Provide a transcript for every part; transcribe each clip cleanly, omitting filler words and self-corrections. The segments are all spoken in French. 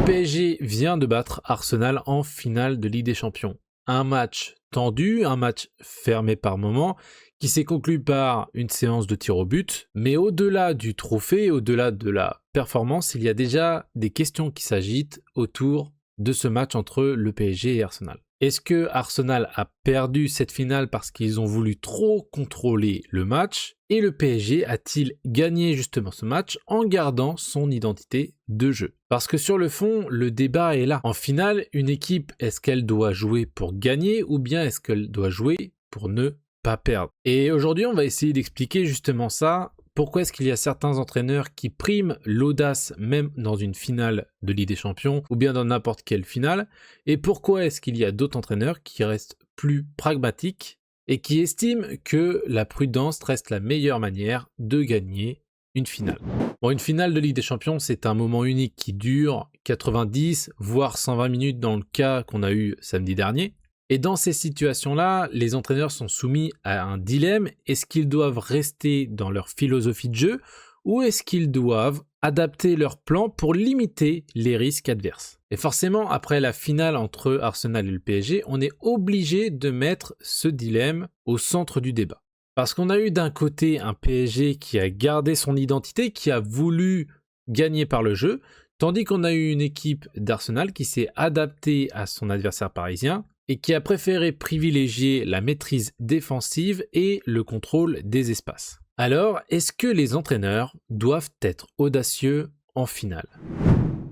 PSG vient de battre Arsenal en finale de Ligue des Champions. Un match tendu, un match fermé par moments, qui s'est conclu par une séance de tir au but. Mais au-delà du trophée, au-delà de la performance, il y a déjà des questions qui s'agitent autour de ce match entre le PSG et Arsenal. Est-ce que Arsenal a perdu cette finale parce qu'ils ont voulu trop contrôler le match? Et le PSG a-t-il gagné justement ce match en gardant son identité de jeu? Parce que sur le fond, le débat est là. En finale, une équipe, est-ce qu'elle doit jouer pour gagner ou bien est-ce qu'elle doit jouer pour ne pas perdre? Et aujourd'hui, on va essayer d'expliquer justement ça. Pourquoi est-ce qu'il y a certains entraîneurs qui priment l'audace même dans une finale de Ligue des Champions ou bien dans n'importe quelle finale? Et pourquoi est-ce qu'il y a d'autres entraîneurs qui restent plus pragmatiques et qui estiment que la prudence reste la meilleure manière de gagner une finale? Bon, une finale de Ligue des Champions, c'est un moment unique qui dure 90 voire 120 minutes dans le cas qu'on a eu samedi dernier. Et dans ces situations-là, les entraîneurs sont soumis à un dilemme. Est-ce qu'ils doivent rester dans leur philosophie de jeu ou est-ce qu'ils doivent adapter leur plan pour limiter les risques adverses? Et forcément, après la finale entre Arsenal et le PSG, on est obligé de mettre ce dilemme au centre du débat. Parce qu'on a eu d'un côté un PSG qui a gardé son identité, qui a voulu gagner par le jeu, tandis qu'on a eu une équipe d'Arsenal qui s'est adaptée à son adversaire parisien et qui a préféré privilégier la maîtrise défensive et le contrôle des espaces. Alors, est-ce que les entraîneurs doivent être audacieux en finale?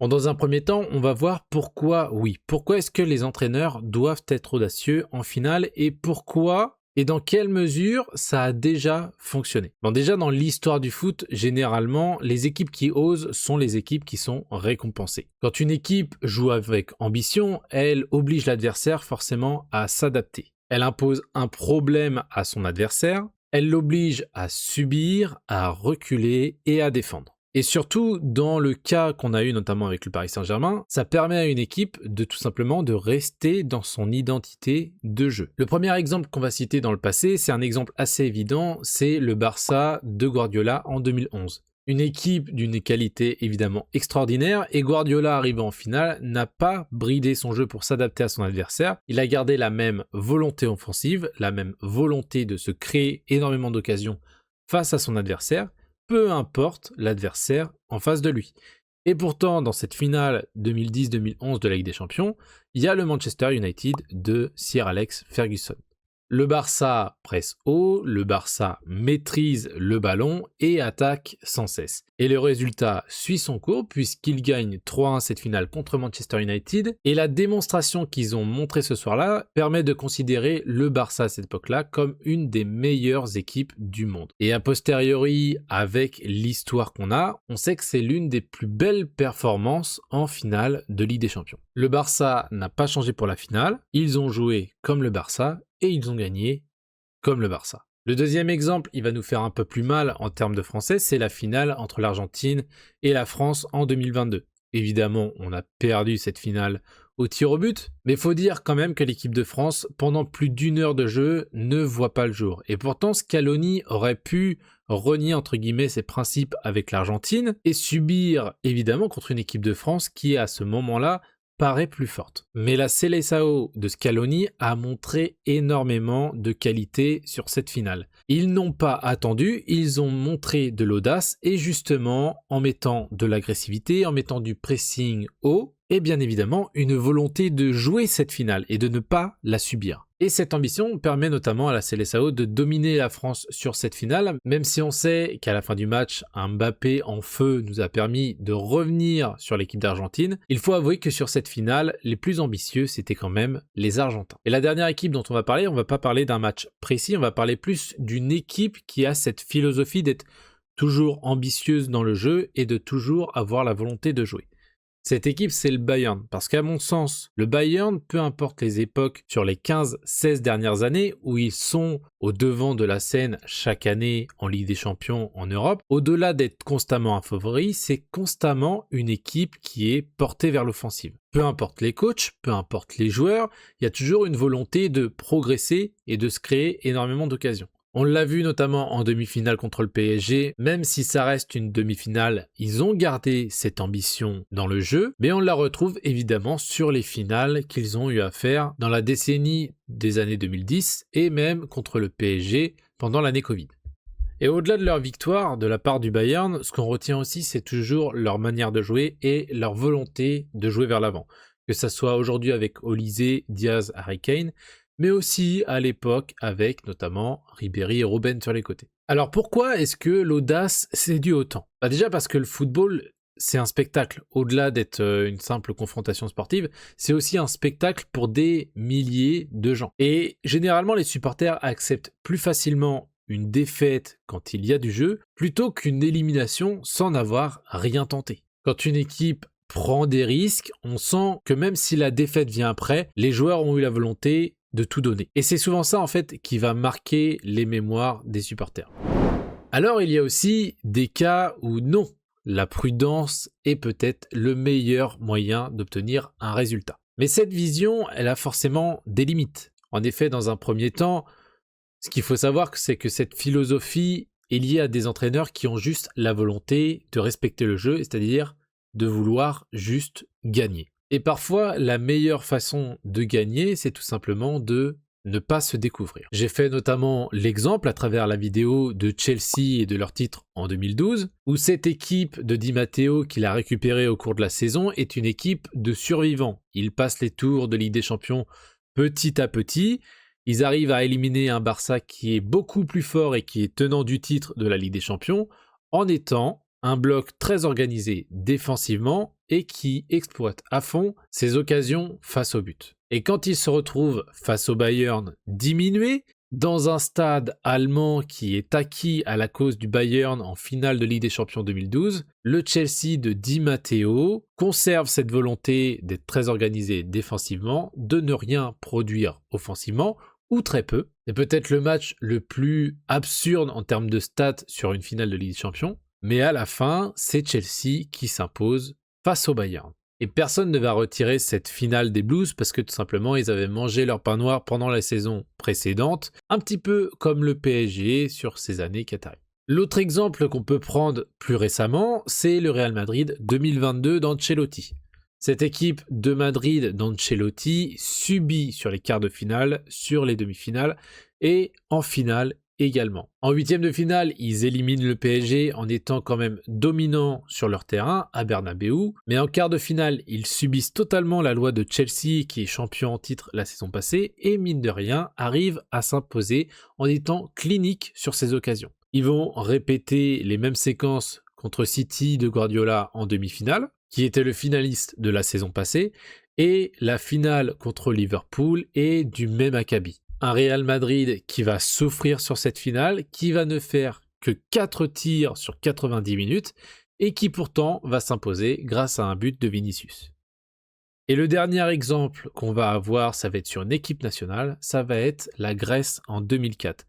Bon, dans un premier temps, on va voir pourquoi oui. Pourquoi est-ce que les entraîneurs doivent être audacieux en finale et pourquoi et dans quelle mesure ça a déjà fonctionné? Bon, déjà dans l'histoire du foot, généralement, les équipes qui osent sont les équipes qui sont récompensées. Quand une équipe joue avec ambition, elle oblige l'adversaire forcément à s'adapter. Elle impose un problème à son adversaire, elle l'oblige à subir, à reculer et à défendre. Et surtout, dans le cas qu'on a eu notamment avec le Paris Saint-Germain, ça permet à une équipe de tout simplement de rester dans son identité de jeu. Le premier exemple qu'on va citer dans le passé, c'est un exemple assez évident, c'est le Barça de Guardiola en 2011. Une équipe d'une qualité évidemment extraordinaire et Guardiola arrivé en finale n'a pas bridé son jeu pour s'adapter à son adversaire. Il a gardé la même volonté offensive, la même volonté de se créer énormément d'occasions face à son adversaire, peu importe l'adversaire en face de lui. Et pourtant, dans cette finale 2010-2011 de la Ligue des Champions, il y a le Manchester United de Sir Alex Ferguson. Le Barça presse haut, le Barça maîtrise le ballon et attaque sans cesse. Et le résultat suit son cours puisqu'ils gagnent 3-1 cette finale contre Manchester United. Et la démonstration qu'ils ont montrée ce soir-là permet de considérer le Barça à cette époque-là comme une des meilleures équipes du monde. Et a posteriori, avec l'histoire qu'on a, on sait que c'est l'une des plus belles performances en finale de Ligue des Champions. Le Barça n'a pas changé pour la finale, ils ont joué comme le Barça et ils ont gagné comme le Barça. Le deuxième exemple, il va nous faire un peu plus mal en termes de français, c'est la finale entre l'Argentine et la France en 2022. Évidemment, on a perdu cette finale au tir au but, mais il faut dire quand même que l'équipe de France, pendant plus d'1 heure de jeu, ne voit pas le jour. Et pourtant, Scaloni aurait pu renier entre guillemets ses principes avec l'Argentine et subir évidemment contre une équipe de France qui, à ce moment-là, paraît plus forte. Mais la Seleção de Scaloni a montré énormément de qualité sur cette finale. Ils n'ont pas attendu, ils ont montré de l'audace et justement en mettant de l'agressivité, en mettant du pressing haut et bien évidemment une volonté de jouer cette finale et de ne pas la subir. Et cette ambition permet notamment à la Seleção de dominer la France sur cette finale, même si on sait qu'à la fin du match, un Mbappé en feu nous a permis de revenir sur l'équipe d'Argentine. Il faut avouer que sur cette finale, les plus ambitieux, c'était quand même les Argentins. Et la dernière équipe dont on va pas parler d'un match précis, on va parler plus d'une équipe qui a cette philosophie d'être toujours ambitieuse dans le jeu et de toujours avoir la volonté de jouer. Cette équipe, c'est le Bayern, parce qu'à mon sens, le Bayern, peu importe les époques sur les 15-16 dernières années où ils sont au devant de la scène chaque année en Ligue des Champions en Europe, au-delà d'être constamment un favori, c'est constamment une équipe qui est portée vers l'offensive. Peu importe les coachs, peu importe les joueurs, il y a toujours une volonté de progresser et de se créer énormément d'occasions. On l'a vu notamment en demi-finale contre le PSG, même si ça reste une demi-finale, ils ont gardé cette ambition dans le jeu, mais on la retrouve évidemment sur les finales qu'ils ont eu à faire dans la décennie des années 2010 et même contre le PSG pendant l'année Covid. Et au-delà de leur victoire de la part du Bayern, ce qu'on retient aussi, c'est toujours leur manière de jouer et leur volonté de jouer vers l'avant. Que ça soit aujourd'hui avec Olise, Diaz, Harry Kane, mais aussi à l'époque avec notamment Ribéry et Robben sur les côtés. Alors pourquoi est-ce que l'audace séduit autant ? Déjà parce que le football, c'est un spectacle. Au-delà d'être une simple confrontation sportive, c'est aussi un spectacle pour des milliers de gens. Et généralement, les supporters acceptent plus facilement une défaite quand il y a du jeu, plutôt qu'une élimination sans n'avoir rien tenté. Quand une équipe prend des risques, on sent que même si la défaite vient après, les joueurs ont eu la volonté de tout donner. Et c'est souvent ça en fait qui va marquer les mémoires des supporters. Alors il y a aussi des cas où non, la prudence est peut-être le meilleur moyen d'obtenir un résultat. Mais cette vision, elle a forcément des limites. En effet, dans un premier temps, ce qu'il faut savoir, c'est que cette philosophie est liée à des entraîneurs qui ont juste la volonté de respecter le jeu, c'est-à-dire de vouloir juste gagner. Et parfois, la meilleure façon de gagner, c'est tout simplement de ne pas se découvrir. J'ai fait notamment l'exemple à travers la vidéo de Chelsea et de leur titre en 2012, où cette équipe de Di Matteo qu'il a récupérée au cours de la saison est une équipe de survivants. Ils passent les tours de Ligue des Champions petit à petit. Ils arrivent à éliminer un Barça qui est beaucoup plus fort et qui est tenant du titre de la Ligue des Champions en étant un bloc très organisé défensivement et qui exploite à fond ses occasions face au but. Et quand il se retrouve face au Bayern diminué, dans un stade allemand qui est acquis à la cause du Bayern en finale de Ligue des Champions 2012, le Chelsea de Di Matteo conserve cette volonté d'être très organisé défensivement, de ne rien produire offensivement, ou très peu. C'est peut-être le match le plus absurde en termes de stats sur une finale de Ligue des Champions, mais à la fin, c'est Chelsea qui s'impose face au Bayern. Et personne ne va retirer cette finale des Blues parce que tout simplement, ils avaient mangé leur pain noir pendant la saison précédente, un petit peu comme le PSG sur ces années qatari. L'autre exemple qu'on peut prendre plus récemment, c'est le Real Madrid 2022 d'Ancelotti. Cette équipe de Madrid d'Ancelotti subit sur les quarts de finale, sur les demi-finales et en finale également. En huitième de finale, ils éliminent le PSG en étant quand même dominants sur leur terrain à Bernabéu, mais en quart de finale, ils subissent totalement la loi de Chelsea qui est champion en titre la saison passée et mine de rien arrivent à s'imposer en étant cliniques sur ces occasions. Ils vont répéter les mêmes séquences contre City de Guardiola en demi-finale, qui était le finaliste de la saison passée, et la finale contre Liverpool est du même acabit. Un Real Madrid qui va souffrir sur cette finale, qui va ne faire que 4 tirs sur 90 minutes et qui pourtant va s'imposer grâce à un but de Vinicius. Et le dernier exemple qu'on va avoir, ça va être sur une équipe nationale, ça va être la Grèce en 2004.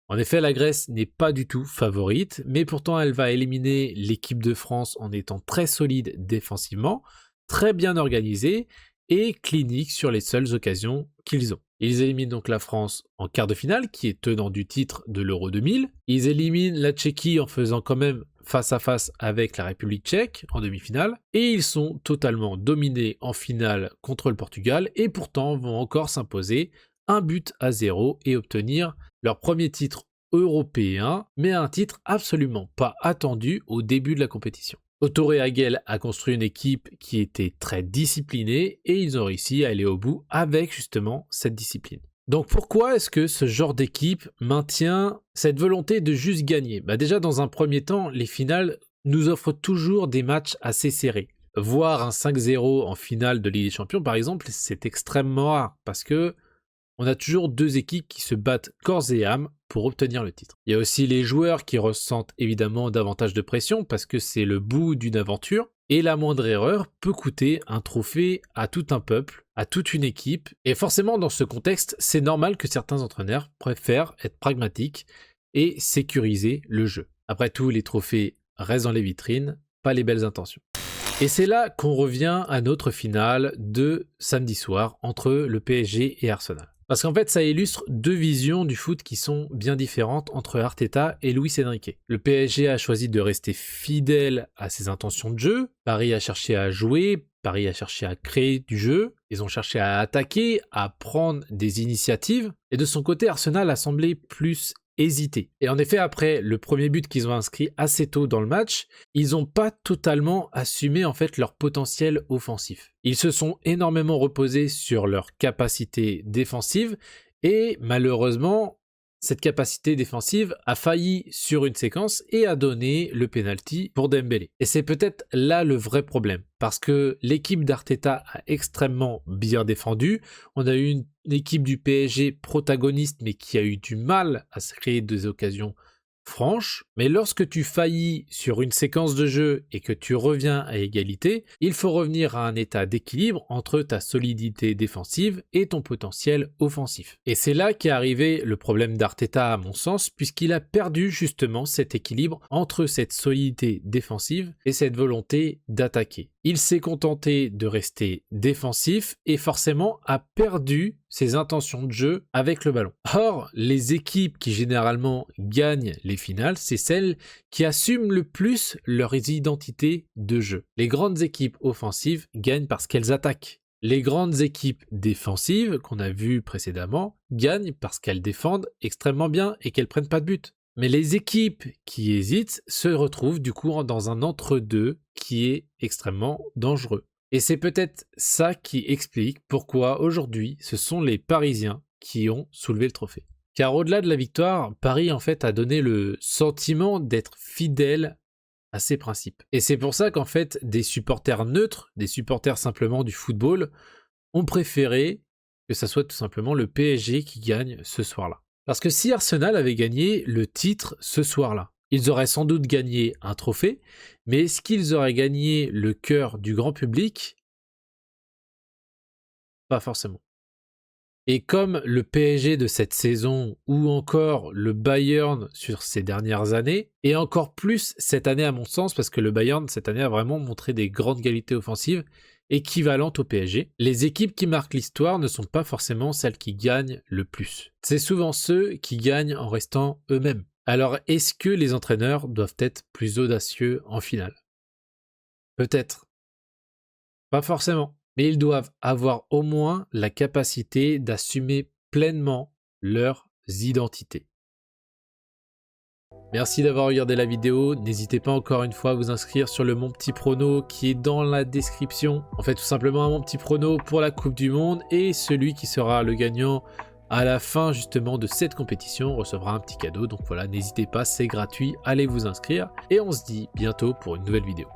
En effet, la Grèce n'est pas du tout favorite, mais pourtant elle va éliminer l'équipe de France en étant très solide défensivement, très bien organisée et clinique sur les seules occasions qu'ils ont. Ils éliminent donc la France en quart de finale, qui est tenant du titre de l'Euro 2000. Ils éliminent la Tchéquie en faisant quand même face à face avec la République tchèque en demi-finale. Et ils sont totalement dominés en finale contre le Portugal et pourtant vont encore s'imposer 1-0 et obtenir leur premier titre européen, mais un titre absolument pas attendu au début de la compétition. Otto Rehhagel a construit une équipe qui était très disciplinée et ils ont réussi à aller au bout avec justement cette discipline. Donc pourquoi est-ce que ce genre d'équipe maintient cette volonté de juste gagner ? Déjà dans un premier temps, les finales nous offrent toujours des matchs assez serrés. Voir un 5-0 en finale de Ligue des Champions par exemple, c'est extrêmement rare parce que on a toujours deux équipes qui se battent corps et âme pour obtenir le titre. Il y a aussi les joueurs qui ressentent évidemment davantage de pression parce que c'est le bout d'une aventure et la moindre erreur peut coûter un trophée à tout un peuple, à toute une équipe. Et forcément dans ce contexte, c'est normal que certains entraîneurs préfèrent être pragmatiques et sécuriser le jeu. Après tout, les trophées restent dans les vitrines, pas les belles intentions. Et c'est là qu'on revient à notre finale de samedi soir entre le PSG et Arsenal. Parce qu'en fait, ça illustre deux visions du foot qui sont bien différentes entre Arteta et Luis Enrique. Le PSG a choisi de rester fidèle à ses intentions de jeu. Paris a cherché à jouer, Paris a cherché à créer du jeu. Ils ont cherché à attaquer, à prendre des initiatives. Et de son côté, Arsenal a semblé plus hésiter. Et en effet, après le premier but qu'ils ont inscrit assez tôt dans le match, ils n'ont pas totalement assumé en fait leur potentiel offensif. Ils se sont énormément reposés sur leur capacité défensive et malheureusement, cette capacité défensive a failli sur une séquence et a donné le penalty pour Dembélé. Et c'est peut-être là le vrai problème, parce que l'équipe d'Arteta a extrêmement bien défendu. On a eu une équipe du PSG protagoniste, mais qui a eu du mal à se créer des occasions franches. Mais lorsque tu faillis sur une séquence de jeu et que tu reviens à égalité, il faut revenir à un état d'équilibre entre ta solidité défensive et ton potentiel offensif. Et c'est là qu'est arrivé le problème d'Arteta à mon sens, puisqu'il a perdu justement cet équilibre entre cette solidité défensive et cette volonté d'attaquer. Il s'est contenté de rester défensif et forcément a perdu ses intentions de jeu avec le ballon. Or, les équipes qui généralement gagnent les finales, c'est celles qui assument le plus leur identité de jeu. Les grandes équipes offensives gagnent parce qu'elles attaquent. Les grandes équipes défensives, qu'on a vues précédemment, gagnent parce qu'elles défendent extrêmement bien et qu'elles prennent pas de but. Mais les équipes qui hésitent se retrouvent du coup dans un entre-deux qui est extrêmement dangereux. Et c'est peut-être ça qui explique pourquoi aujourd'hui ce sont les Parisiens qui ont soulevé le trophée. Car au-delà de la victoire, Paris en fait a donné le sentiment d'être fidèle à ses principes. Et c'est pour ça qu'en fait des supporters neutres, des supporters simplement du football, ont préféré que ça soit tout simplement le PSG qui gagne ce soir-là. Parce que si Arsenal avait gagné le titre ce soir-là, ils auraient sans doute gagné un trophée, mais est-ce qu'ils auraient gagné le cœur du grand public? Pas forcément. Et comme le PSG de cette saison, ou encore le Bayern sur ces dernières années, et encore plus cette année à mon sens, parce que le Bayern cette année a vraiment montré des grandes qualités offensives, équivalentes au PSG, les équipes qui marquent l'histoire ne sont pas forcément celles qui gagnent le plus. C'est souvent ceux qui gagnent en restant eux-mêmes. Alors, est-ce que les entraîneurs doivent être plus audacieux en finale? Peut-être. Pas forcément. Mais ils doivent avoir au moins la capacité d'assumer pleinement leurs identités. Merci d'avoir regardé la vidéo, n'hésitez pas encore une fois à vous inscrire sur le Mon Petit Prono qui est dans la description. On fait tout simplement un Mon Petit Prono pour la Coupe du Monde et celui qui sera le gagnant à la fin justement de cette compétition recevra un petit cadeau. Donc voilà, n'hésitez pas, c'est gratuit, allez vous inscrire et on se dit bientôt pour une nouvelle vidéo.